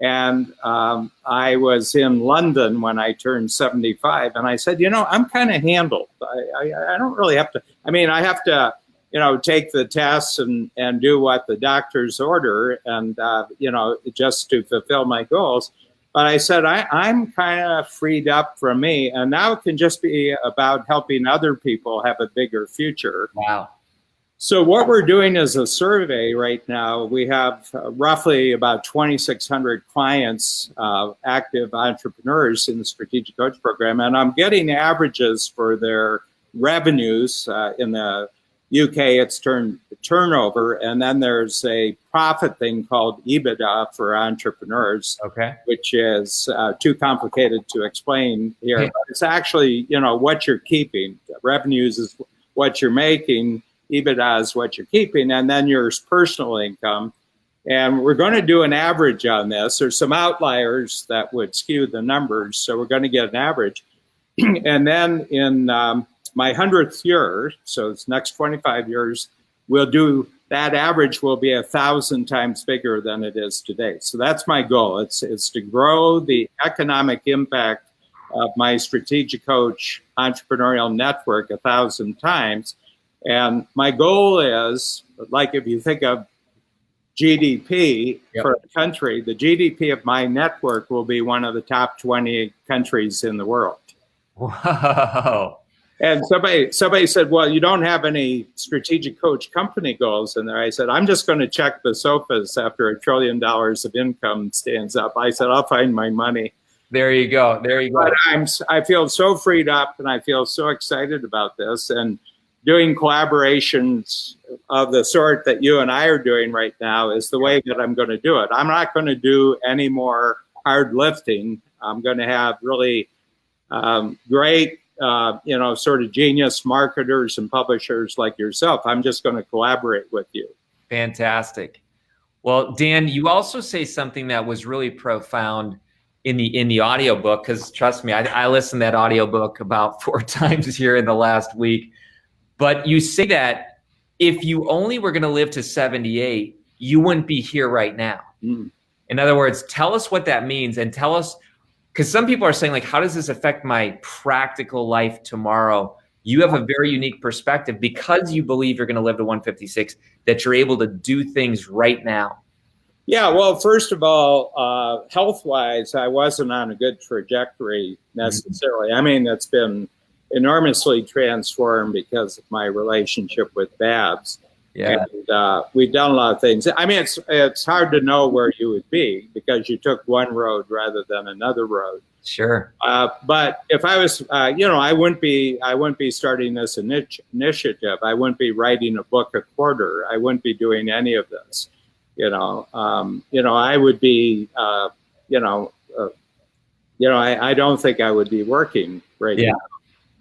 And I was in London when I turned 75, and I said, I'm kind of handled. I don't really have to. I mean, I have to take the tests and do what the doctors order and, just to fulfill my goals. But I said, I'm kind of freed up from me. And now it can just be about helping other people have a bigger future. Wow. So what we're doing is a survey right now. We have roughly about 2,600 clients, active entrepreneurs in the Strategic Coach Program. And I'm getting averages for their revenues. In the UK, it's turnover. And then there's a profit thing called EBITDA for entrepreneurs, okay, which is too complicated to explain here. But it's actually, what you're keeping. Revenues is what you're making. EBITDA is what you're keeping, and then your personal income. And we're going to do an average on this. There's some outliers that would skew the numbers, so we're going to get an average. And then in my 100th year, so it's next 25 years, we'll do that average will be 1,000 times bigger than it is today. So that's my goal. It's to grow the economic impact of my Strategic Coach entrepreneurial network 1,000 times. And my goal is, like if you think of GDP for a country, the GDP of my network will be one of the top 20 countries in the world. Wow. And somebody said, well, you don't have any Strategic Coach company goals in there. I said, I'm just going to check the sofas after $1 trillion of income stands up. I said, I'll find my money. There you go. There you go. But I feel so freed up and I feel so excited about this. And doing collaborations of the sort that you and I are doing right now is the way that I'm going to do it. I'm not going to do any more hard lifting. I'm going to have really great, sort of genius marketers and publishers like yourself. I'm just going to collaborate with you. Fantastic. Well, Dan, you also say something that was really profound in the audiobook, because trust me, I listened to that audiobook about 4 times here in the last week. But you say that if you only were going to live to 78, you wouldn't be here right now. Mm. In other words, tell us what that means and tell us, because some people are saying, like, how does this affect my practical life tomorrow? You have a very unique perspective because you believe you're going to live to 156, that you're able to do things right now. Yeah, well, first of all, health-wise, I wasn't on a good trajectory necessarily. I mean, it's been enormously transformed because of my relationship with Babs. Yeah. And we've done a lot of things. I mean, it's hard to know where you would be because you took one road rather than another road. Sure. But if I was, I wouldn't be starting this initiative. I wouldn't be writing a book a quarter. I wouldn't be doing any of this. I would be, I don't think I would be working right now.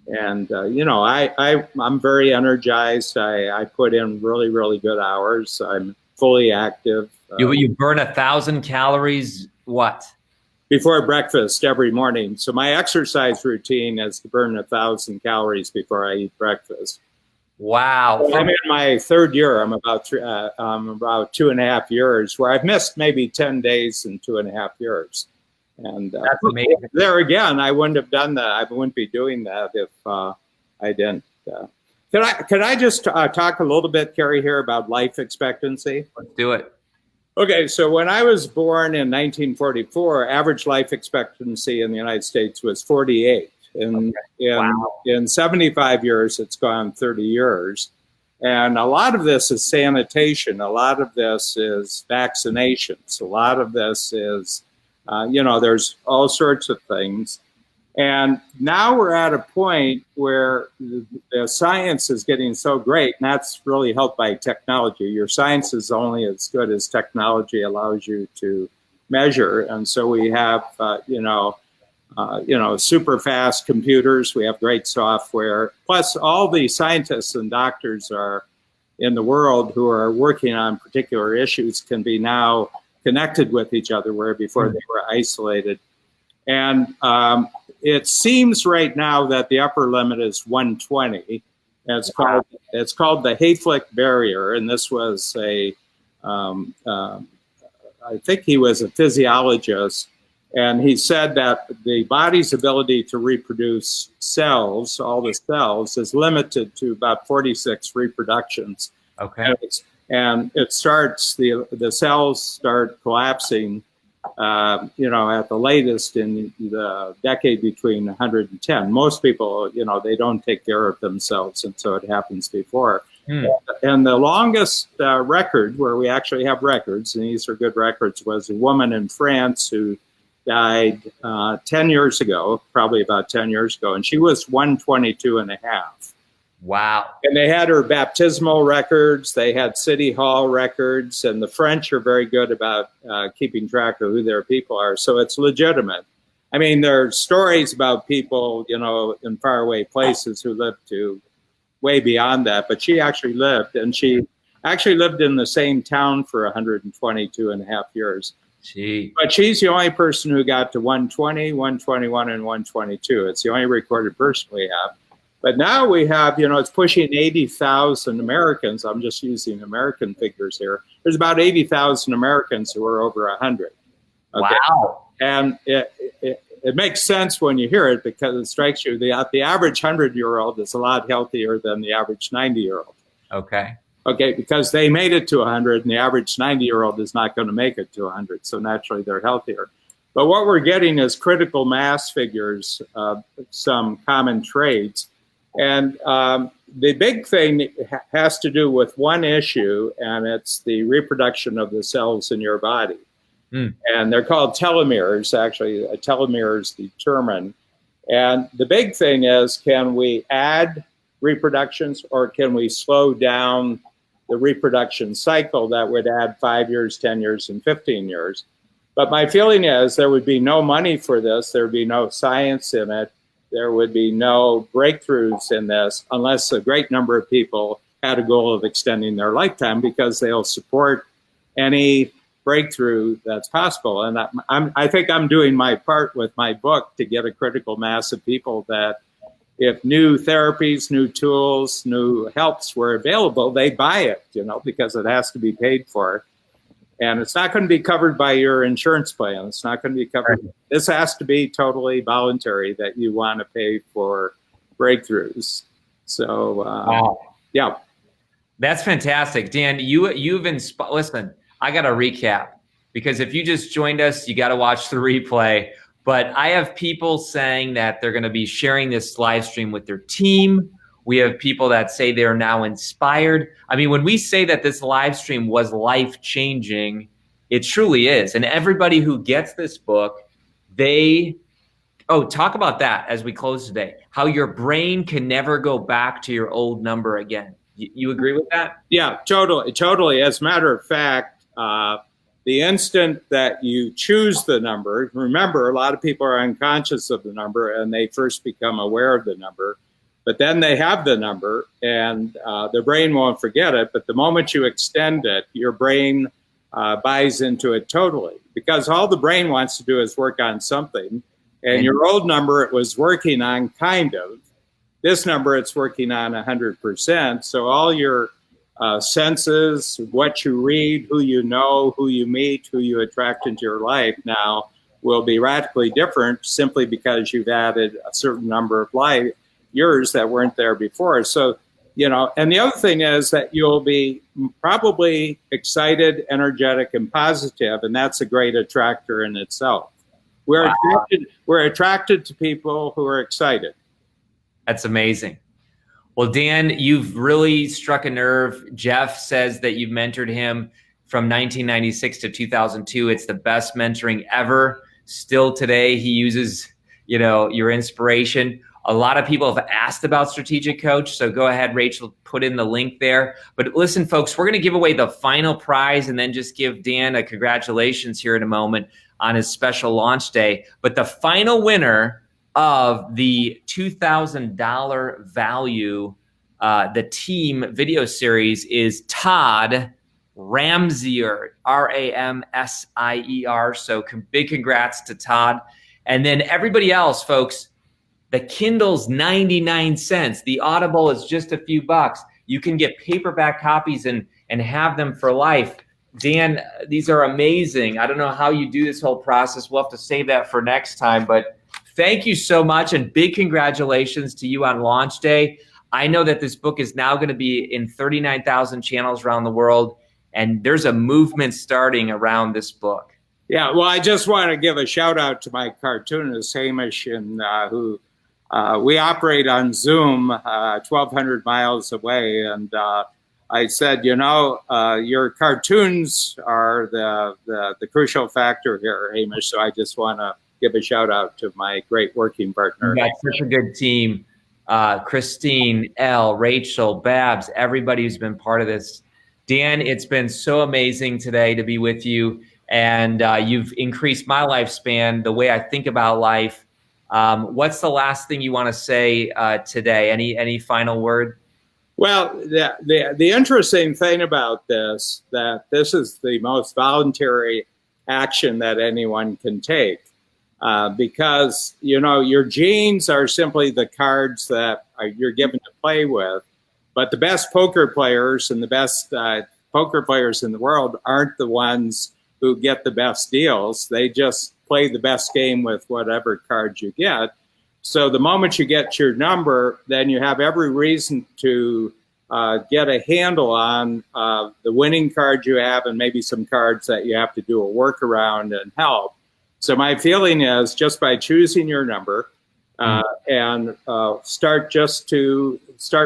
And, I'm very energized. I put in really, really good hours. I'm fully active. You burn 1,000 calories, what? Before breakfast every morning. So my exercise routine is to burn 1,000 calories before I eat breakfast. Wow. So I'm in my 3rd year. I'm about 2.5 years where I've missed maybe 10 days in 2.5 years. And that's amazing. There again, I wouldn't have done that. I wouldn't be doing that if I didn't. Could I just talk a little bit, Kary, here about life expectancy? Let's do it. Okay, so when I was born in 1944, average life expectancy in the United States was 48. And in 75 years, it's gone 30 years. And a lot of this is sanitation. A lot of this is vaccinations. A lot of this is there's all sorts of things. And now we're at a point where the science is getting so great, and that's really helped by technology. Your science is only as good as technology allows you to measure. And so we have, super fast computers. We have great software. Plus, all the scientists and doctors are in the world who are working on particular issues can be now connected with each other, where before they were isolated. And it seems right now that the upper limit is 120. And it's called the Hayflick barrier. And this was I think he was a physiologist And he said that the body's ability to reproduce cells, all the cells, is limited to about 46 reproductions. Okay. And it starts, the cells start collapsing, at the latest in the decade between 110. Most people, they don't take care of themselves, and so it happens before. And the longest record, where we actually have records, and these are good records, was a woman in France who died 10 years ago, probably about 10 years ago, and she was 122 and a half. Wow. And they had her baptismal records, they had city hall records, and the French are very good about keeping track of who their people are, so it's legitimate. I mean, there are stories about people, in faraway places who lived to way beyond that, but she actually lived, and she actually lived in the same town for 122 and a half years. Gee. But she's the only person who got to 120, 121, and 122. It's the only recorded person we have. But now we have, it's pushing 80,000 Americans. I'm just using American figures here. There's about 80,000 Americans who are over 100. Okay? Wow. And it makes sense when you hear it, because it strikes you the average 100-year-old is a lot healthier than the average 90-year-old. Okay, because they made it to 100, and the average 90-year-old is not going to make it to 100, so naturally they're healthier. But what we're getting is critical mass figures, some common traits. And the big thing has to do with one issue, and it's the reproduction of the cells in your body. And they're called telomeres, actually. Telomeres determine. And the big thing is, can we add reproductions, or can we slow down the reproduction cycle that would add 5 years, 10 years, and 15 years? But my feeling is there would be no money for this. There would be no science in it. There would be no breakthroughs in this unless a great number of people had a goal of extending their lifetime, because they'll support any breakthrough that's possible. And I think I'm doing my part with my book to get a critical mass of people that if new therapies, new tools, new helps were available, they buy it, because it has to be paid for. And it's not going to be covered by your insurance plan. It's not going to be covered. Right. This has to be totally voluntary, that you want to pay for breakthroughs. So, wow. Yeah. That's fantastic. Dan, you've inspired. Listen, I got to recap, because if you just joined us, you got to watch the replay. But I have people saying that they're going to be sharing this live stream with their team. We have people that say they're now inspired. I mean, when we say that this live stream was life-changing, it truly is. And everybody who gets this book, talk about that as we close today, how your brain can never go back to your old number again. You agree with that? Yeah, totally. As a matter of fact, the instant that you choose the number, remember, a lot of people are unconscious of the number and they first become aware of the number, but then they have the number and their brain won't forget it. But the moment you extend it, your brain buys into it totally, because all the brain wants to do is work on something. And your old number, it was working on kind of. This number, it's working on 100%. So all your senses, what you read, who you know, who you meet, who you attract into your life now will be radically different, simply because you've added a certain number of years that weren't there before. So, and the other thing is that you'll be probably excited, energetic, and positive, and that's a great attractor in itself. We're attracted to people who are excited. That's amazing. Well, Dan, you've really struck a nerve. Jeff says that you've mentored him from 1996 to 2002. It's the best mentoring ever. Still today, he uses, your inspiration. A lot of people have asked about Strategic Coach, so go ahead, Rachel, put in the link there. But listen, folks, we're going to give away the final prize and then just give Dan a congratulations here in a moment on his special launch day. But the final winner of the $2,000 value, the team video series, is Todd Ramsier, Ramsier. So big congrats to Todd. And then everybody else, folks, the Kindle's 99 cents. The Audible is just a few bucks. You can get paperback copies and have them for life. Dan, these are amazing. I don't know how you do this whole process. We'll have to save that for next time, but thank you so much, and big congratulations to you on launch day. I know that this book is now going to be in 39,000 channels around the world, and there's a movement starting around this book. Yeah, well, I just want to give a shout out to my cartoonist, Hamish, and who we operate on Zoom 1,200 miles away. And I said, you know, your cartoons are the crucial factor here, Hamish. So I just want to give a shout out to my great working partner. You got such a good team. Christine, Elle, Rachel, Babs, everybody who's been part of this. Dan, it's been so amazing today to be with you. And you've increased my lifespan, the way I think about life. What's the last thing you want to say today? Any final word? Well, the interesting thing about this, that this is the most voluntary action that anyone can take. Because, you know, your genes are simply the cards that you're given to play with. But the best poker players and the best poker players in the world aren't the ones who get the best deals. They just play the best game with whatever cards you get. So the moment you get your number, then you have every reason to get a handle on the winning card you have, and maybe some cards that you have to do a workaround and help. So my feeling is, just by choosing your number and start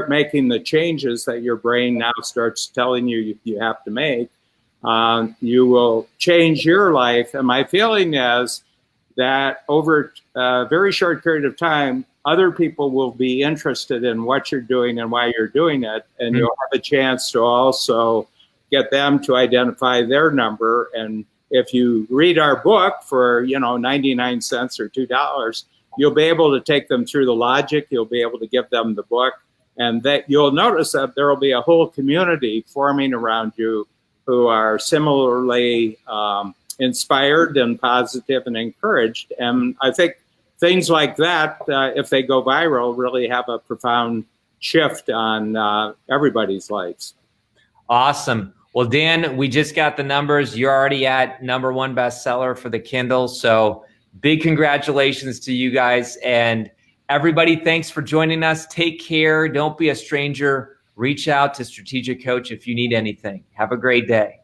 making the changes that your brain now starts telling you you have to make, you will change your life. And my feeling is that over a very short period of time, other people will be interested in what you're doing and why you're doing it. And you'll have a chance to also get them to identify their number. And if you read our book for, 99 cents or $2, you'll be able to take them through the logic. You'll be able to give them the book, and that you'll notice that there will be a whole community forming around you who are similarly inspired and positive and encouraged. And I think things like that, if they go viral, really have a profound shift on everybody's lives. Awesome. Well, Dan, we just got the numbers. You're already at #1 bestseller for the Kindle. So big congratulations to you guys. And everybody, thanks for joining us. Take care. Don't be a stranger. Reach out to Strategic Coach if you need anything. Have a great day.